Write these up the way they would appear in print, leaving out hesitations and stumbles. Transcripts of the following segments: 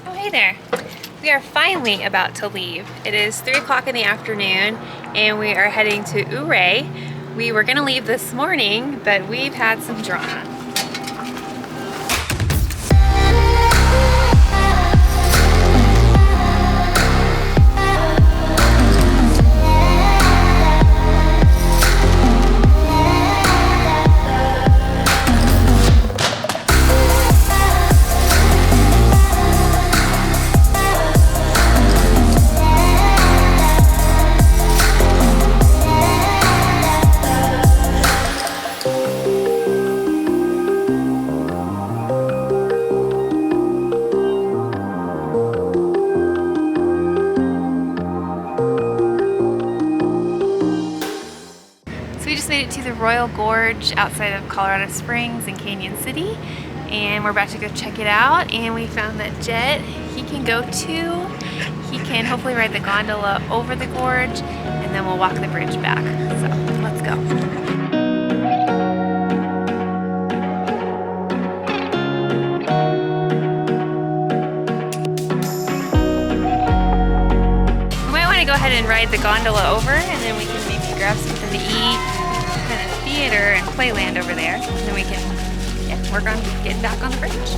Oh, hey there. We are finally about to leave. It is 3 o'clock in the afternoon and we are heading to Ouray. We were gonna leave this morning, but we've had some drama. We just made it to the Royal Gorge outside of Colorado Springs in Canyon City, and we're about to go check it out. And we found that Jet, he can go too. He can hopefully ride the gondola over the gorge, and then we'll walk the bridge back. So let's go. We might want to go ahead and ride the gondola over, and then we can maybe grab something to eat. Kind of theater and playland over there, and then we can work on getting back on the bridge.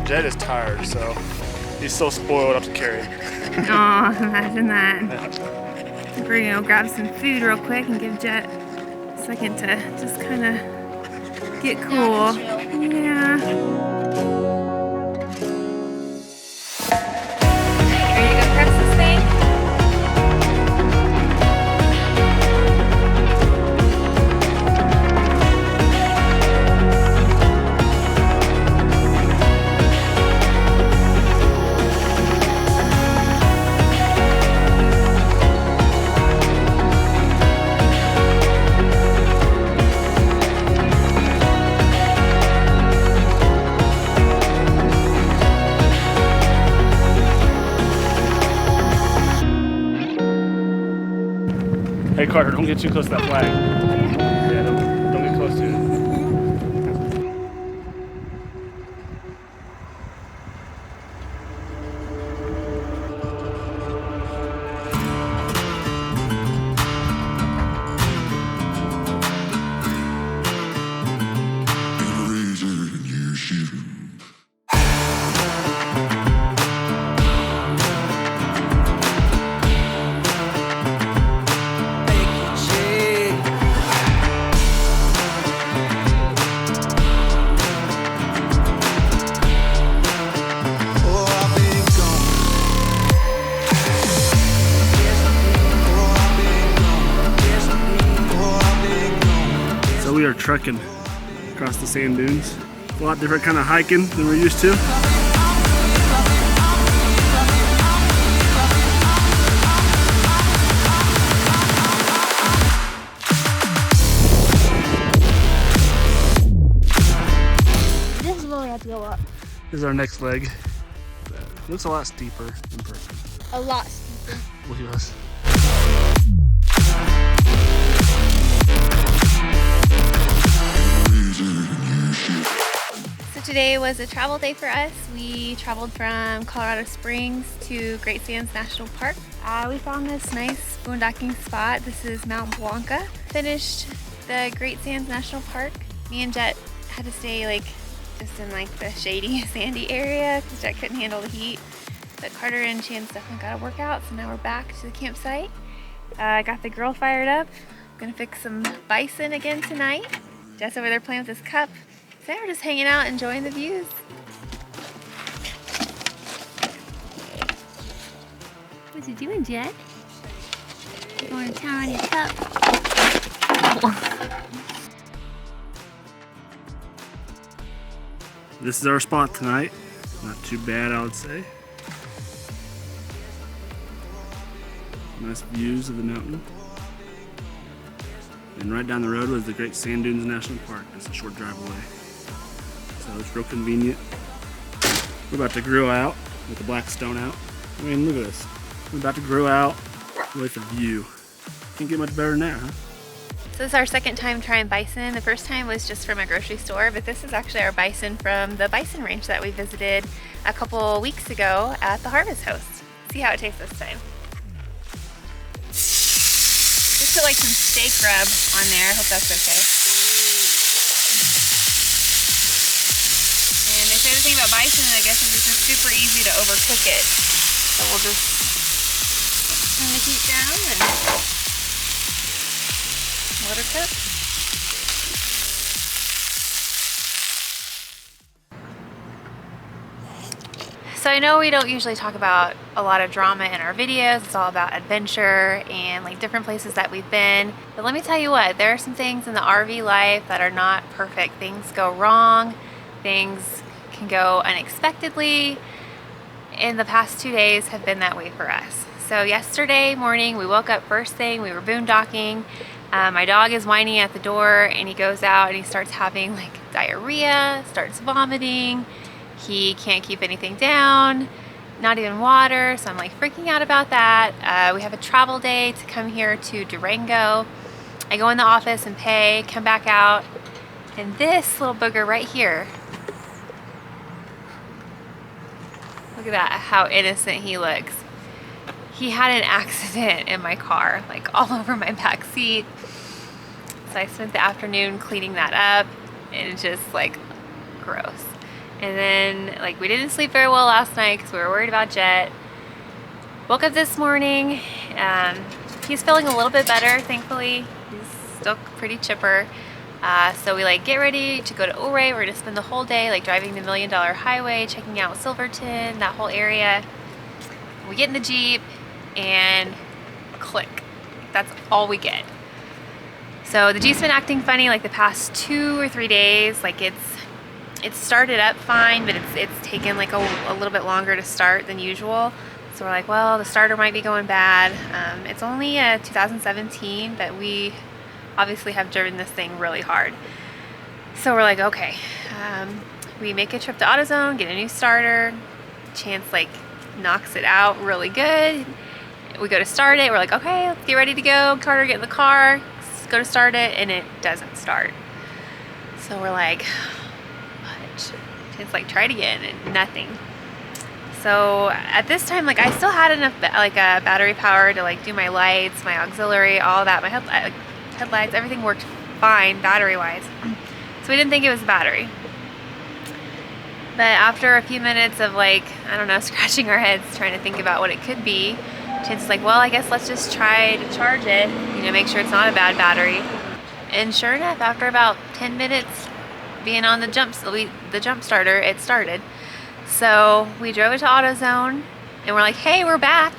Jed is tired, so he's so spoiled up to carry. Oh, imagine that. We're gonna go grab some food real quick and give Jet a second to just kind of get cool. Yeah. Ready to go press this thing? Hey Carter, don't get too close to that flag. Yeah, don't get close to it. We are trekking across the sand dunes. A lot different kind of hiking than we're used to. This is where we have to go up. This is our next leg. It looks a lot steeper in person. A lot steeper. Look at us. So today was a travel day for us. We traveled from Colorado Springs to Great Sands National Park. We found this nice boondocking spot. This is Mount Blanca. Finished the Great Sands National Park. Me and Jet had to stay like just in like the shady, sandy area because Jet couldn't handle the heat. But Carter and Chance definitely got a workout, so now we're back to the campsite. I got the grill fired up. Gonna fix some bison again tonight. Jet's over there playing with his cup. So we're just hanging out, enjoying the views. What you doing, Jet? You want to town on your cup? This is our spot tonight. Not too bad, I would say. Nice views of the mountain. And right down the road was the Great Sand Dunes National Park. Just a short drive away. So it's real convenient. We're about to grill out with the black stone out. I mean, look at this. We're about to grill out with a view. Can't get much better than that, huh? So this is our second time trying bison. The first time was just from a grocery store, but this is actually our bison from the bison ranch that we visited a couple weeks ago at the Harvest Host. See how it tastes this time. Just put like some steak rub on there. I hope that's okay. And they say the thing about bison, I guess, is it's just super easy to overcook it. So we'll just turn the heat down and let her cook. So I know we don't usually talk about a lot of drama in our videos. It's all about adventure and like different places that we've been. But let me tell you what, there are some things in the RV life that are not perfect. Things go wrong. Things can go unexpectedly. And the past 2 days have been that way for us. So yesterday morning, we woke up first thing, we were boondocking. My dog is whining at the door and he goes out and he starts having like diarrhea, starts vomiting. He can't keep anything down, not even water, so I'm like freaking out about that. We have a travel day to come here to Durango. I go in the office and pay, come back out, and this little booger right here, look at that, how innocent he looks. He had an accident in my car, like all over my back seat. So I spent the afternoon cleaning that up, and it's just like gross. And then like we didn't sleep very well last night because we were worried about Jet. Woke up this morning, he's feeling a little bit better, thankfully. He's still pretty chipper. So we like get ready to go to Ouray. We're gonna spend the whole day like driving the $1 Million Highway, checking out Silverton, that whole area. We get in the Jeep and click. That's all we get. So the Jeep's been acting funny like the past 2 or 3 days. Like it started up fine, but it's taken like a little bit longer to start than usual. So we're like, well, the starter might be going bad. It's only a 2017, but we obviously have driven this thing really hard. So we're like, okay, we make a trip to AutoZone, get a new starter. Chance like knocks it out really good. We go to start it. We're like, okay, let's get ready to go. Carter, get in the car, let's go to start it, and it doesn't start. So we're like, it's like try it again and nothing. So at this time, like I still had enough like battery power to like do my lights, my auxiliary, all that. My headlights, everything worked fine battery wise. So we didn't think it was a battery. But after a few minutes of like, I don't know, scratching our heads trying to think about what it could be, Chance is like, well, I guess let's just try to charge it, you know, make sure it's not a bad battery. And sure enough, after about 10 minutes being on the jump starter, it started. So we drove it to AutoZone and we're like, hey, we're back.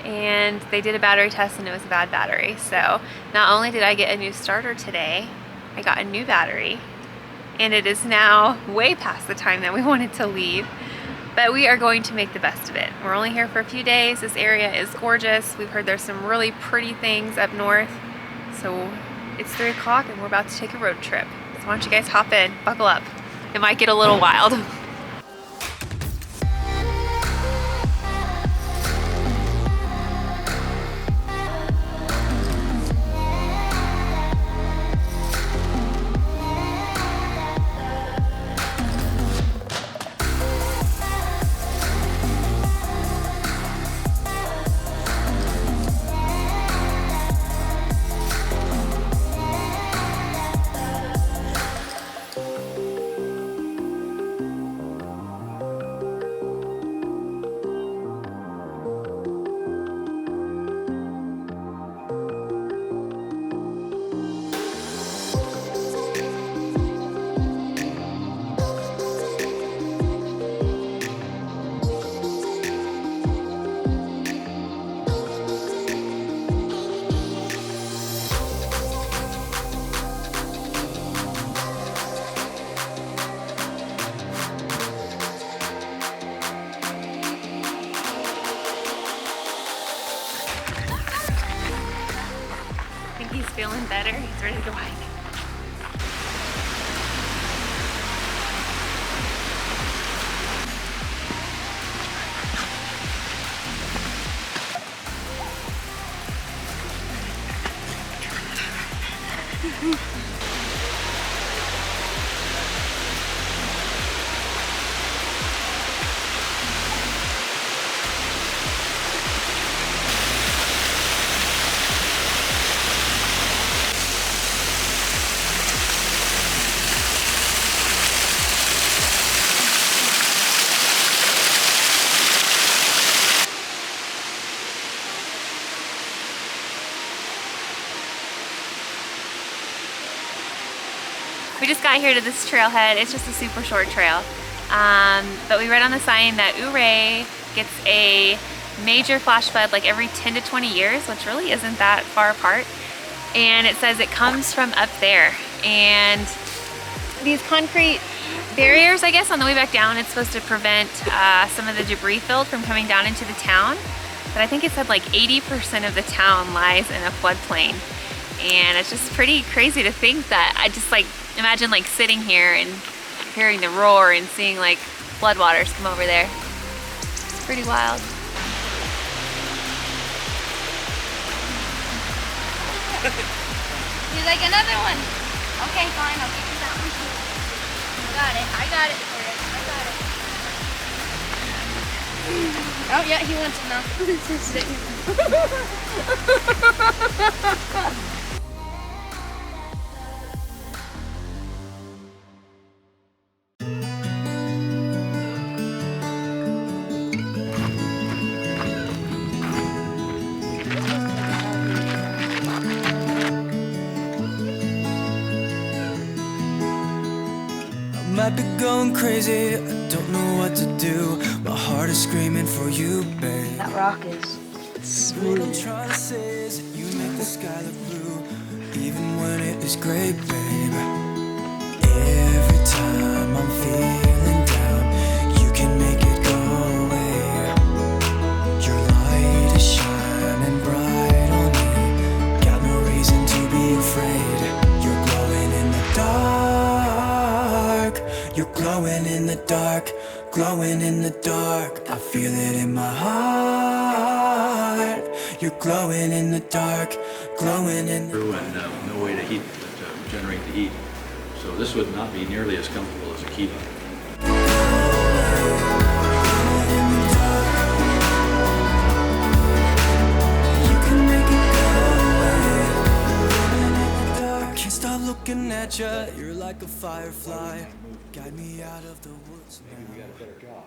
And they did a battery test and it was a bad battery. So not only did I get a new starter today, I got a new battery, and it is now way past the time that we wanted to leave. But we are going to make the best of it. We're only here for a few days. This area is gorgeous. We've heard there's some really pretty things up north. So it's 3 o'clock and we're about to take a road trip. So why don't you guys hop in, buckle up. It might get a little wild. feeling better. He's ready to hike. We just got here to this trailhead. It's just a super short trail. But we read on the sign that Ouray gets a major flash flood like every 10 to 20 years, which really isn't that far apart. And it says it comes from up there. And these concrete barriers, I guess, on the way back down, it's supposed to prevent some of the debris field from coming down into the town. But I think it said like 80% of the town lies in a floodplain. And it's just pretty crazy to think that. I just like imagine like sitting here and hearing the roar and seeing like floodwaters come over there. It's pretty wild. He's like, another one. Okay, fine, I'll give you that one too. I got it. Oh yeah, he wants it now. Might be going crazy, I don't know what to do. My heart is screaming for you, babe. That rock is What I'm smooth. trying to say is that you make the sky look blue, even when it is gray, babe. Every time I'm feeling down, you can make it go away. Your light is shining bright on me, got no reason to be afraid. You're glowing in the dark. You're glowing in the dark, glowing in the dark. I feel it in my heart. You're glowing in the dark, glowing in the dark. And no way to heat, to generate the heat. So this would not be nearly as comfortable as a kiva. You can make it go away. I can't stop looking at you. You're like a firefly. Guide me out of the woods now. Maybe we got a better job.